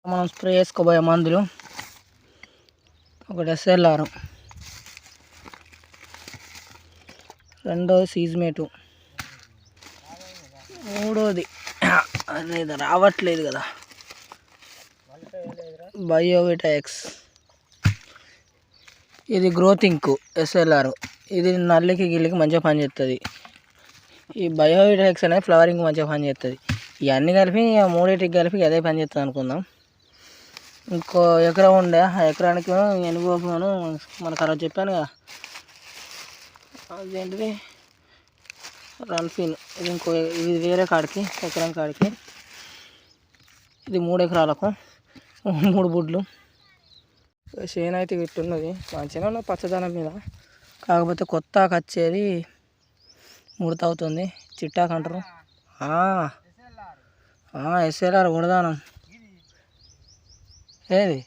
మనం స్ప్రే చేసుకోబోయే మందులు ఒకటి SLR, రెండోది సీజ్మేటు, మూడోది అనేది రావట్లేదు కదా బయోవిటా ఎక్స్, ఇది గ్రోతింగ్ SLR, ఇది నల్లికి గిల్లికి మంచిగా పనిచేస్తుంది. ఈ బయోవిటా ఎక్స్ అనేది ఫ్లవరింగ్ మంచిగా పనిచేస్తుంది. ఇవన్నీ కలిపి మూడింటికి కలిపి అదే పనిచేస్తుంది అనుకుందాం. ఇంకో ఎకరం ఉండే, ఆ ఎకరానికి ఎనుగోపును మనకు అలా చెప్పాను కదా, అదేంటిది రన్ఫిన్. ఇది వేరే కాడికి, ఎకరం కాడికి. ఇది 3 ఎకరాలకు 3 బుడ్లు. చేను అయితే ఇట్టున్నది, మంచిగా ఉన్నది పచ్చదనం మీద. కాకపోతే కొత్త వచ్చేది ముడత అవుతుంది, చిట్టాకు అంటారు. SLR కొడదానం. ఏది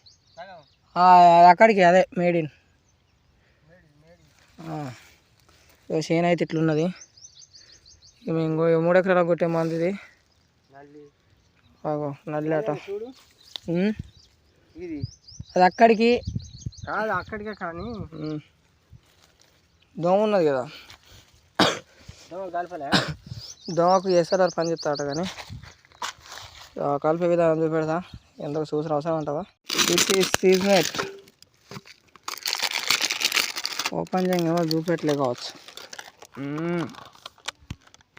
అక్కడికి అదే మేడిన్. చేను అయితే ఇట్లున్నది. ఇంకో 3 ఎకరాలకు కొట్టే మంది ఇది నల్లి అట. అది అక్కడికి కాదు, అక్కడికే. కానీ దోమ ఉన్నది కదా, దోమకు SLR పని చెప్తాట. కానీ కలిపే విధానం చూపెడతా, ఎందుకు చూసిన అవసరం అంటావా. సీజ్మేట్ ఓపెన్ చేయగా చూపెట్టలే కావచ్చు.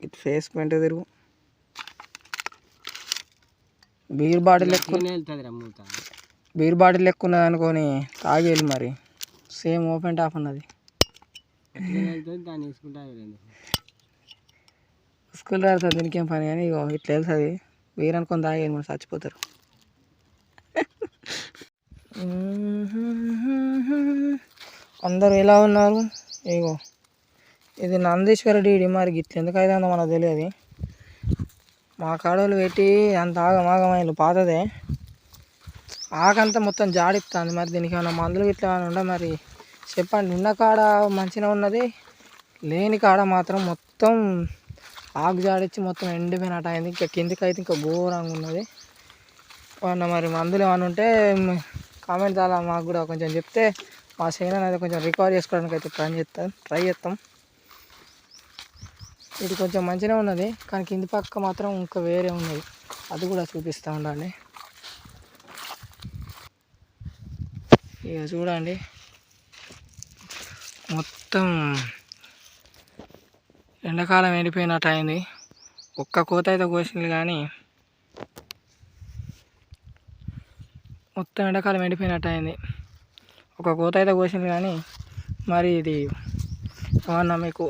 ఇటు ఫేస్ పెంట తిరుగు. బీర్ బాటిల్ లెక్క ఉన్నది అనుకొని తాగేది మరి. సేమ్ ఓపెన్ టాప్ ఉన్నది. స్కూల్ రాడుతుంది, దీనికి ఏం పని. కానీ ఇట్లా వెళ్తుంది, బీర్ అనుకొని తాగేది మరి, చచ్చిపోతారు. అందరూ ఎలా ఉన్నారు? ఇగో ఇది నందీశ్వర డీడి. మరి గిట్ల ఎందుకు అయితే మనకు తెలియదు. మా కాడోళ్ళు పెట్టి అంత ఆగమాగమైలు పాతదే, ఆకంతా మొత్తం జాడిస్తుంది. మరి దీనికి ఏమైనా మందులు ఇట్లా ఉండ మరి చెప్పండి. ఉన్న కాడ మంచిగా ఉన్నది, లేని కాడ మాత్రం మొత్తం ఆకు జాడిచ్చి మొత్తం ఎండిపోయినట్టు అయింది. ఇంకా కిందికి అయితే ఇంకా ఘోరంగా ఉన్నది. మరి మందులు ఏమైనా ఉంటే కామెంట్ చాలా మాకు కూడా కొంచెం చెప్తే మా చేను అనేది కొంచెం రికవర్ చేసుకోవడానికి అయితే ట్రై చేస్తాం. ఇది కొంచెం మంచిగా ఉన్నది, కానీ కింది పక్క మాత్రం ఇంకా వేరే ఉన్నది. అది కూడా చూపిస్తూ ఉండండి. ఇక చూడండి, మొత్తం ఎండాకాలం ఎండిపోయినట్టు అయింది. ఒక్క కోత అయితే కోసింది, కానీ మొత్తం ఎండాకాలం ఎండిపోయినట్టు అయింది. ఒక కోత అయితే కోసింది, కానీ మరి ఇది ఏమన్నా మీకు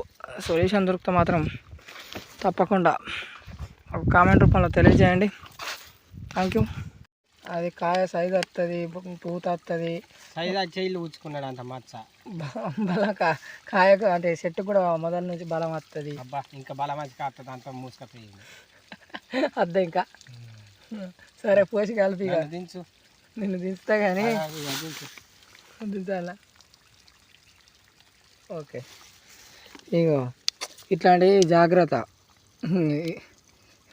సొల్యూషన్ దొరికితే మాత్రం తప్పకుండా ఒక కామెంట్ రూపంలో తెలియజేయండి. Thank you. అది కాయ సైజు వస్తుంది, పూత వస్తుంది. సైజు వచ్చేళ్ళు ఊచుకున్నాడు అంత మచ్చ బలం. కాయకు అంటే చెట్టు కూడా మొదటి నుంచి బలం వస్తుంది. అబ్బా, ఇంకా బలం వచ్చి కాస్తుంది, అంత మూసుకపోయింది అద్దా. ఇంకా సరే, పోసి కలిపి దించు. నిన్ను దించుతా కానీ దించాలా? ఓకే. ఇగో ఇట్లాంటి జాగ్రత్త.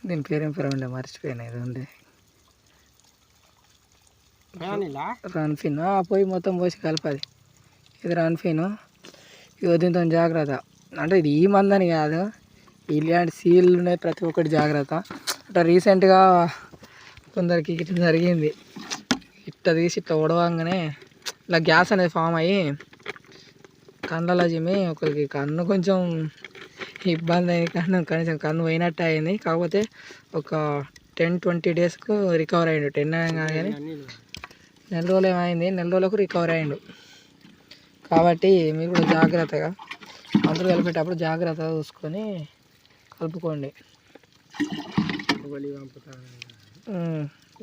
దీని పేరేం పేరు ఉండే, మర్చిపోయినా. ఇది ఉండే రన్ఫిన్. పోయి మొత్తం పోసి కలపాలి. ఇది రన్ఫిన్. ఇగో దీంతో జాగ్రత్త. అంటే ఇది ఈ మందని కాదు, ఇలాంటి సీళ్ళు ఉన్నాయి, ప్రతి ఒక్కటి జాగ్రత్త. అంటే రీసెంట్గా కొందరికి ఇట్లా జరిగింది. ఇట్లా తీసి ఇట్లా ఉడవంగానే ఇలా గ్యాస్ అనేది ఫామ్ అయ్యి కళ్ళలో జిమ్మి ఒకరికి కన్ను కొంచెం ఇబ్బంది అయ్యి కనీసం కన్ను పోయినట్టు అయింది. కాకపోతే ఒక 10-20 డేస్కు రికవర్ అయ్యాడు. 10 అయినా కానీ 4 రోజులు ఏమైంది, 4 రోజులకు రికవర్ అయ్యాడు. కాబట్టి మీరు కూడా జాగ్రత్తగా మందులు కలిపేటప్పుడు జాగ్రత్తగా చూసుకొని కలుపుకోండి.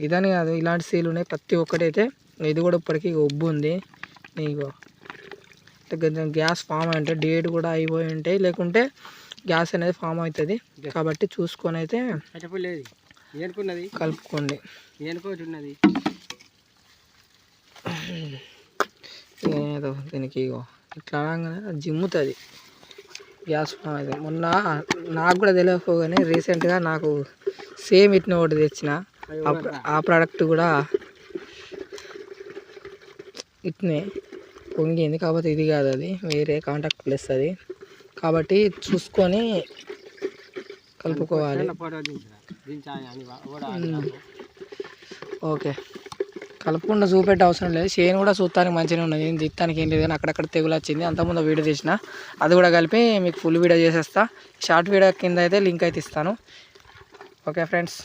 ఇదని కాదు, ఇలాంటి సీలు ఉన్నాయి ప్రతి ఒక్కటైతే. ఇది కూడా ఇప్పటికీ ఉబ్బు ఉంది. నీకు కొంచెం గ్యాస్ ఫామ్ అయి ఉంటే డేట్ కూడా అయిపోయి ఉంటాయి, లేకుంటే గ్యాస్ అనేది ఫామ్ అవుతుంది. కాబట్టి చూసుకొని అయితే కలుపుకోండి. ఏదో దీనికి ఇట్లా జిమ్ముతుంది, గ్యాస్ ఫామ్ అవుతుంది. మొన్న నాకు కూడా తెలియకపోగానే రీసెంట్గా నాకు సేమ్ ఇట్నే ఒకటి తెచ్చిన. ఆ ప్రోడక్ట్ కూడా ఇట్నే పొంగింది, కాకపోతే ఇది కాదు, అది వేరే కాంటాక్ట్ ప్లస్ అది, కాబట్టి చూసుకొని కలుపుకోవాలి. ఓకే, కలుపుకుండా చూపెట్టే అవసరం లేదు. చేను కూడా చూస్తానికి మంచిగా ఉన్నది, దిత్తానికి ఏం లేదు, కానీ అక్కడక్కడ తెగులు వచ్చింది. అంతకుముందు వీడియో తీసిన, అది కూడా కలిపి మీకు ఫుల్ వీడియో చేసేస్తా. షార్ట్ వీడియో కింద అయితే లింక్ అయితే ఇస్తాను. Okay friends.